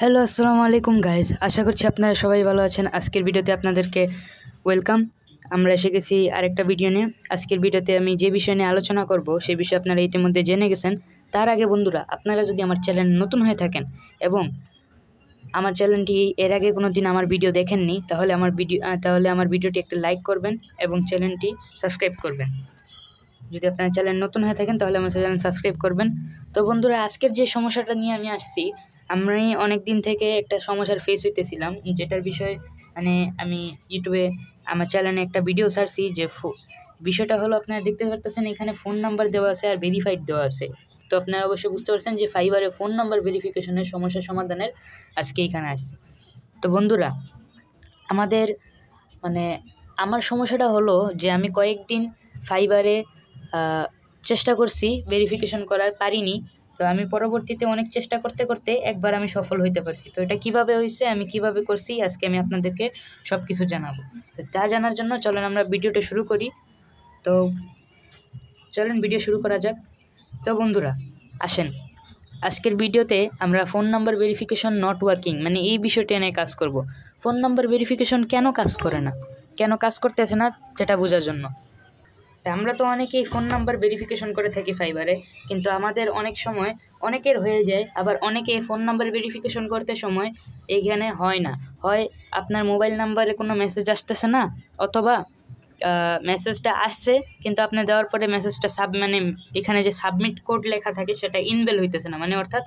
Hello, আসসালামু আলাইকুম guys. আশা করছি আপনারা সবাই ভালো আছেন। আজকের ভিডিওতে আপনাদেরকে ওয়েলকাম। আমরা এসে গেছি আরেকটা ভিডিও নিয়ে। আজকের ভিডিওতে আমি যে বিষয় নিয়ে আলোচনা করব সেই বিষয়ে আপনারা ইতিমধ্যে জেনে গেছেন। তার আগে বন্ধুরা, আপনারা যদি আমার চ্যানেল নতুন হয়ে থাকেন এবং আমার চ্যানেলটি এর আগে কোনো দিন আমার ভিডিও দেখেননি, তাহলে আমার ভিডিওটি একটু লাইক করবেন এবং চ্যানেলটি সাবস্ক্রাইব করবেন। যদি আপনার চ্যানেল নতুন হয়ে থাকেন তাহলে আমার চ্যানেল সাবস্ক্রাইব করবেন। তো বন্ধুরা, আজকের যে সমস্যাটা নিয়ে আমি আসছি, আমি অনেক দিন থেকে একটা সমস্যার ফেস হইতেছিলাম, যেটার বিষয়ে আমি ইউটিউবে আমার চ্যানেলে একটা ভিডিও ছাড়ছি। যে বিষয়টা হলো, আপনারা দেখতে পারতেছেন এখানে ফোন নাম্বার দেওয়া আছে আর ভেরিফাইড দেওয়া আছে। তো আপনারা অবশ্যই বুঝতে পারছেন যে ফাইবারে ফোন নাম্বার ভেরিফিকেশনের সমস্যা সমাধানের আজকে এখানে আসছি। তো বন্ধুরা, আমাদের আমার সমস্যাটা হলো যে আমি কয়েকদিন ফাইবারে চেষ্টা করছি ভেরিফিকেশন করার, পারিনি। তো আমি পরবর্তীতে অনেক চেষ্টা করতে করতে একবার আমি সফল হইতে পারছি। তো এটা কিভাবে হয়েছে, আমি কিভাবে করছি, আজকে আমি আপনাদেরকে সব কিছু জানাবো। তো তা জানার জন্য চলেন আমরা ভিডিওটা শুরু করি। তো চলেন ভিডিও শুরু করা যাক। তো বন্ধুরা আসেন, আজকের ভিডিওতে আমরা phone number verification not working এই বিষয়টি নিয়ে কাজ করব। ফোন নাম্বার ভেরিফিকেশন কেন কাজ করে না, কেন কাজ করতেছে না, সেটা বোঝার জন্য। আমরা তো অনেকেই ফোন নাম্বার ভেরিফিকেশন করে থাকি ফাইবারে, কিন্তু আমাদের অনেক সময় অনেকের হয়ে যায়, আবার অনেকে ফোন নাম্বার ভেরিফিকেশন করতে সময় এইখানে হয় না। হয় আপনার মোবাইল নাম্বারে কোনো মেসেজ আসতেছে না, অথবা মেসেজটা আসছে কিন্তু আপনি দেওয়ার পরে মেসেজটা এখানে যে সাবমিট কোড লেখা থাকে সেটা ইনভ্যালিড হইতেছে না, অর্থাৎ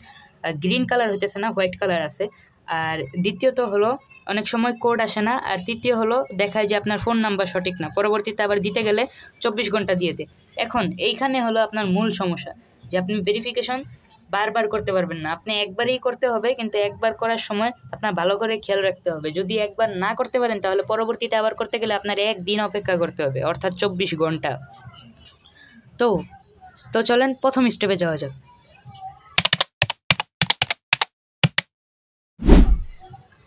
গ্রিন কালার হইতেছে না, হোয়াইট কালার আছে। আর দ্বিতীয়ত হলো, অনেক সময় কোড আসে না। আর তৃতীয় হলো, দেখায় যে আপনার ফোন নাম্বার সঠিক না, পরবর্তীতে আবার দিতে গেলে 24 ঘন্টা দিয়ে দেয়। এখন এইখানে হলো আপনার মূল সমস্যা, যে আপনি ভেরিফিকেশন বারবার করতে পারবেন না, আপনি একবারই করতে হবে। কিন্তু একবার করার সময় আপনার ভালো করে খেয়াল রাখতে হবে, যদি একবার না করতে পারেন তাহলে পরবর্তীতে আবার করতে গেলে আপনার একদিন অপেক্ষা করতে হবে, অর্থাৎ 24 ঘন্টা। তো চলেন প্রথম স্টেপে যাওয়া যাক।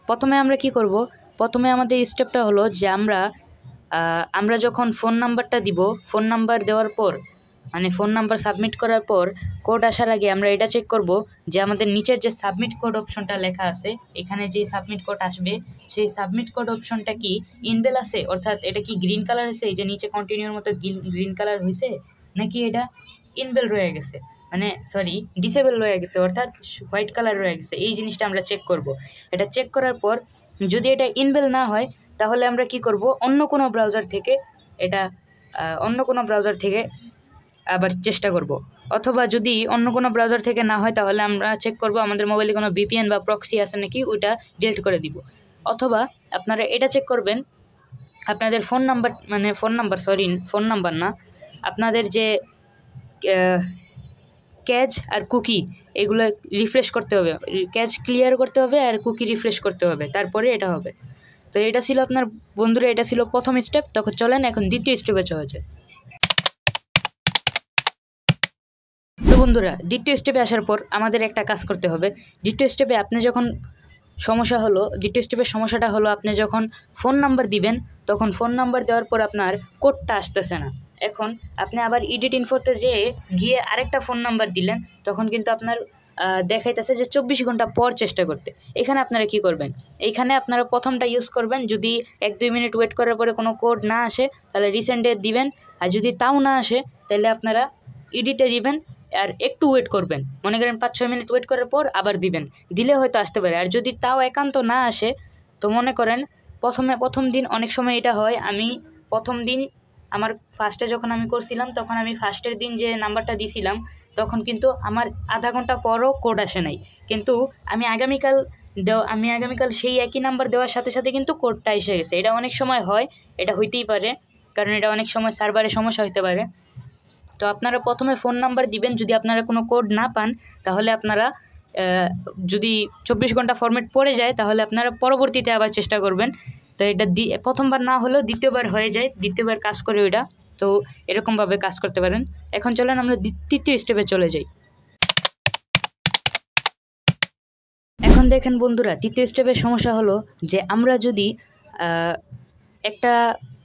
প্রথমে আমরা কি করব, প্রথমে আমাদের স্টেপটা হলো যে আমরা যখন ফোন নাম্বারটা দিব, ফোন নাম্বার দেওয়ার পর ফোন নাম্বার সাবমিট করার পর কোড আসার আগে আমরা এটা চেক করব যে আমাদের নিচের যে সাবমিট কোড অপশনটা লেখা আছে, এখানে যে সাবমিট কোড আসবে সেই সাবমিট কোড অপশনটা কি ইনভ্যালিড আছে, অর্থাৎ এটা কি গ্রিন কালার হয়েছে, এই যে নিচে কন্টিনিউর মতো গ্রিন কালার হয়েছে, নাকি এটা ইনভ্যালিড রয়ে গেছে, ডিসেবল রয়ে গেছে, অর্থাৎ হোয়াইট কালার রয়ে গেছে। এই জিনিসটা আমরা চেক করব। এটা চেক করার পর যদি এটা ইনভ্যালিড না হয়, তাহলে আমরা কি করব, অন্য কোনো ব্রাউজার থেকে আবার চেষ্টা করব। অথবা যদি অন্য কোনো ব্রাউজার থেকে না হয়, তাহলে আমরা চেক করব আমাদের মোবাইলে কোনো VPN বা প্রক্সি আছে নাকি, ওইটা ডিলিট করে দিব। অথবা আপনারা এটা চেক করবেন, আপনাদের ফোন নাম্বার না, আপনাদের যে ক্যাচ আর কুকি, এগুলো রিফ্রেশ করতে হবে, ক্যাচ ক্লিয়ার করতে হবে আর কুকি রিফ্রেশ করতে হবে, তারপরে এটা হবে। তো এটা ছিল আপনার বন্ধুরা, এটা ছিল প্রথম স্টেপ। তখন চলেন এখন দ্বিতীয় স্টেপে যাওয়া যায়। তো বন্ধুরা, দ্বিতীয় স্টেপে আসার পর আমাদের একটা কাজ করতে হবে। দ্বিতীয় স্টেপের সমস্যাটা হলো, আপনি যখন ফোন নাম্বার দিবেন, তখন ফোন নাম্বার দেওয়ার পর আপনার কোডটা আসতেছে না। এখন আপনি আবার এডিট ইনফোতে গিয়ে আরেকটা ফোন নাম্বার দিলেন, তখন কিন্তু আপনার দেখাইতেছে যে 24 ঘন্টা পর চেষ্টা করতে। এখানে আপনারা কি করবেন, এইখানে আপনারা প্রথমটা ইউজ করবেন, যদি 1-2 মিনিট ওয়েট করার পরে কোনো কোড না আসে তাহলে রিসেন্টে দিবেন, আর যদি তাও না আসে তাহলে আপনারা এডিটে দিবেন আর একটু ওয়েট করবেন, মনে করেন 5-6 মিনিট ওয়েট করার পর আবার দিবেন, দিলে হয়তো আসতে পারে। আর যদি তাও একান্ত না আসে, তো মনে করেন প্রথম দিন অনেক সময় এটা হয়, আমি প্রথম দিন আমার ফার্স্টে যখন আমি করছিলাম, তখন আমি ফার্স্টের দিন যে নাম্বারটা দিছিলাম, তখন কিন্তু আমার আধা ঘন্টা পরও কোড আসে নাই, কিন্তু আমি আগামীকাল সেই একই নাম্বার দেওয়ার সাথে সাথে কিন্তু কোডটা এসে গেছে। এটা অনেক সময় হয়, এটা হইতেই পারে, কারণ এটা অনেক সময় সার্ভারে সমস্যা হতে পারে। তো আপনারা প্রথমে ফোন নাম্বার দিবেন, যদি আপনারা কোনো কোড না পান, তাহলে আপনারা যদি 24 ঘন্টা ফরম্যাট পড়ে যায়, তাহলে আপনারা পরবর্তীতে আবার চেষ্টা করবেন। তো এটা প্রথমবার না হলেও দ্বিতীয়বার হয়ে যায়, দ্বিতীয়বার কাজ করে ওইটা। তো এরকমভাবে কাজ করতে পারেন। এখন চলেন আমরা তৃতীয় স্টেপে চলে যাই। এখন দেখেন বন্ধুরা, তৃতীয় স্টেপের সমস্যা হলো যে আমরা যদি একটা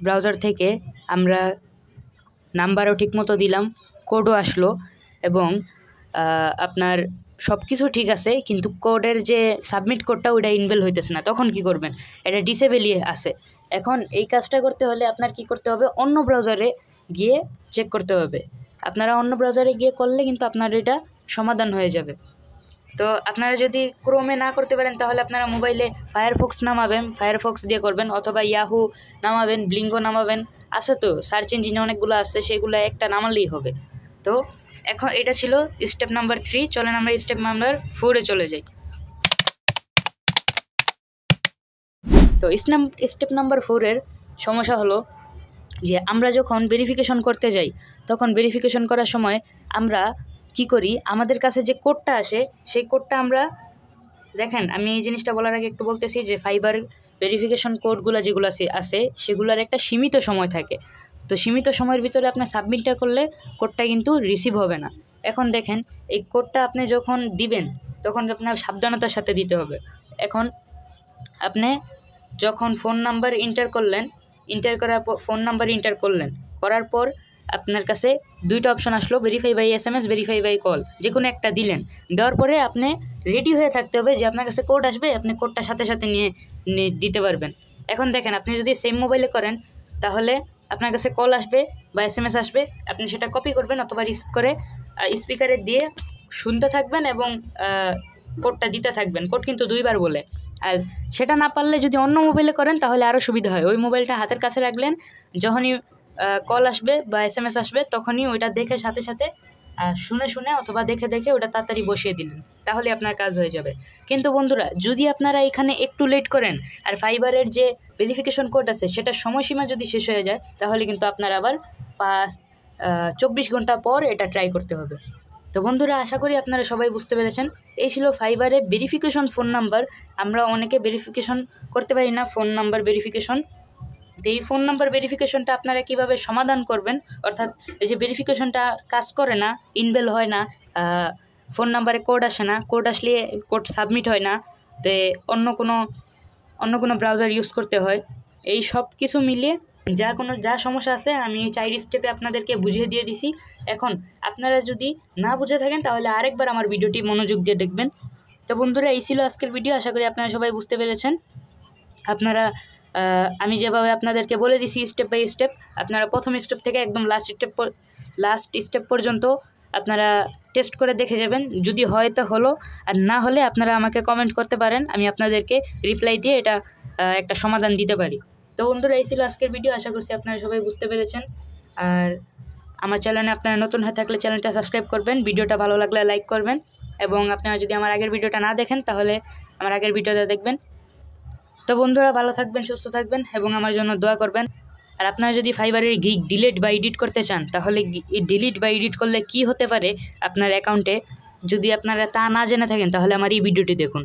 ব্রাউজার থেকে আমরা নাম্বারও ঠিকমতো দিলাম, কোডও আসলো, এবং আপনার সব কিছু ঠিক আছে, কিন্তু কোডের যে সাবমিট কোডটা ওইটা ইনভেল হইতেছে না, তখন কি করবেন? এটা ডিসেবলই আছে। এখন এই কাজটা করতে হলে আপনার কি করতে হবে? অন্য ব্রাউজারে গিয়ে চেক করতে হবে। আপনারা অন্য ব্রাউজারে গিয়ে করলে কিন্তু আপনার এটা সমাধান হয়ে যাবে। তো আপনারা যদি ক্রোমে না করতে পারেন তাহলে আপনারা মোবাইলে ফায়ারফক্স নামাবেন, ফায়ারফক্স দিয়ে করবেন, অথবা ইয়াহু নামাবেন, ব্লিঙ্গো নামাবেন, আছে তো সার্চ ইঞ্জিনে অনেকগুলো আছে, সেগুলো একটা নামালেই হবে। তো এখন এটা ছিল স্টেপ নাম্বার 3। চলেন আমরা স্টেপ নাম্বার 4-এ চলে যাই। তো স্টেপ নাম্বার 4-এর সমস্যা হলো যে আমরা যখন ভেরিফিকেশন করতে যাই তখন ভেরিফিকেশন করার সময় আমরা কি করি, আমাদের কাছে যে কোডটা আসে সেই কোডটা আমরা দেখেন, আমি এই জিনিসটা বলার আগে একটু বলতেছি যে ফাইবার ভেরিফিকেশন কোডগুলো যেগুলো আছে সেগুলোর একটা সীমিত সময় থাকে। তো সীমিত সময়ের ভিতরে আপনি সাবমিটটা করলে কোডটা কিন্তু রিসিভ হবে না। এখন দেখেন, এই কোডটা আপনি যখন দিবেন তখন আপনার সাবধানতার সাথে দিতে হবে। এখন আপনি যখন ফোন নাম্বার ইন্টার করলেন, ফোন নাম্বার ইন্টার করার পর আপনার কাছে দুইটা অপশন আসলো, verify by SMS, verify by call, যে কোনো একটা দিলেন। দেওয়ার পরে আপনি রেডি হয়ে থাকতে হবে যে আপনার কাছে কোড আসবে, আপনি কোডটা সাথে সাথে নিয়ে দিতে পারবেন। এখন দেখেন, আপনি যদি সেম মোবাইলে করেন তাহলে আপনার কাছে কল আসবে বা SMS আসবে, আপনি সেটা কপি করবেন অথবা রিসিভ করে স্পিকারে দিয়ে শুনতে থাকবেন এবং কোডটা দিতে থাকবেন। কোড কিন্তু 2বার বলে। আর সেটা না পারলে যদি অন্য মোবাইলে করেন তাহলে আরও সুবিধা হয়। ওই মোবাইলটা হাতের কাছে রাখলেন, যখনই কল আসবে বা SMS আসবে তখনই ওইটা দেখে সাথে সাথে শুনে অথবা দেখে ওটা তাড়াতাড়ি বসিয়ে দিলেন, তাহলে আপনার কাজ হয়ে যাবে। কিন্তু বন্ধুরা, যদি আপনারা এখানে একটু লেট করেন আর ফাইবারের যে ভেরিফিকেশন কোড আছে সেটার সময়সীমা যদি শেষ হয়ে যায় তাহলে কিন্তু আপনার আবার 24 ঘন্টা পর এটা ট্রাই করতে হবে। তো বন্ধুরা, আশা করি আপনারা সবাই বুঝতে পেরেছেন। এই ছিল ফাইবারে ভেরিফিকেশন ফোন নাম্বার। আমরা অনেকে ভেরিফিকেশন করতে পারি না ফোন নাম্বার ভেরিফিকেশন। তো এই ফোন নাম্বার ভেরিফিকেশনটা আপনারা কিভাবে সমাধান করবেন, অর্থাৎ এই যে ভেরিফিকেশনটা কাজ করে না, ইনভেল হয় না, ফোন নাম্বারে কোড আসে না, কোড আসলে কোড সাবমিট হয় না, তো অন্য কোনো ব্রাউজার ইউজ করতে হয়, এই সব কিছু মিলিয়ে যা সমস্যা আছে আমি 4 স্টেপে আপনাদেরকে বুঝিয়ে দিয়ে দিছি। এখন আপনারা যদি না বুঝে থাকেন তাহলে আরেকবার আমার ভিডিওটি মনোযোগ দিয়ে দেখবেন। তো বন্ধুরা, এই ছিল আজকের ভিডিও। আশা করি আপনারা সবাই বুঝতে পেরেছেন। আমি যেভাবে আপনাদেরকে বলে দিছি স্টেপ বাই স্টেপ, আপনারা প্রথম স্টেপ থেকে একদম লাস্ট স্টেপ পর্যন্ত আপনারা টেস্ট করে দেখে যাবেন। যদি হয় তো হলো, আর না হলে আপনারা আমাকে কমেন্ট করতে পারেন, আমি আপনাদেরকে রিপ্লাই দিয়ে এটা একটা সমাধান দিতে পারি। তো বন্ধুরা, এই ছিল আজকের ভিডিও। আশা করছি আপনারা সবাই বুঝতে পেরেছেন। আর আমার চ্যানেলে আপনারা নতুন হয়ে থাকলে চ্যানেলটা সাবস্ক্রাইব করবেন, ভিডিওটা ভালো লাগলে লাইক করবেন, এবং আপনারা যদি আমার আগের ভিডিওটা না দেখেন তাহলে আমার আগের ভিডিওটা দেখবেন। তো বন্ধুরা, ভালো থাকবেন, সুস্থ থাকবেন এবং আমার জন্য দোয়া করবেন। আর আপনারা যদি ফাইবারের গিগ ডিলিট বা এডিট করতে চান তাহলে ডিলিট বা এডিট করলে কি হতে পারে আপনার অ্যাকাউন্টে, যদি আপনারা তা না জেনে থাকেন তাহলে আমার এই ভিডিওটি দেখুন।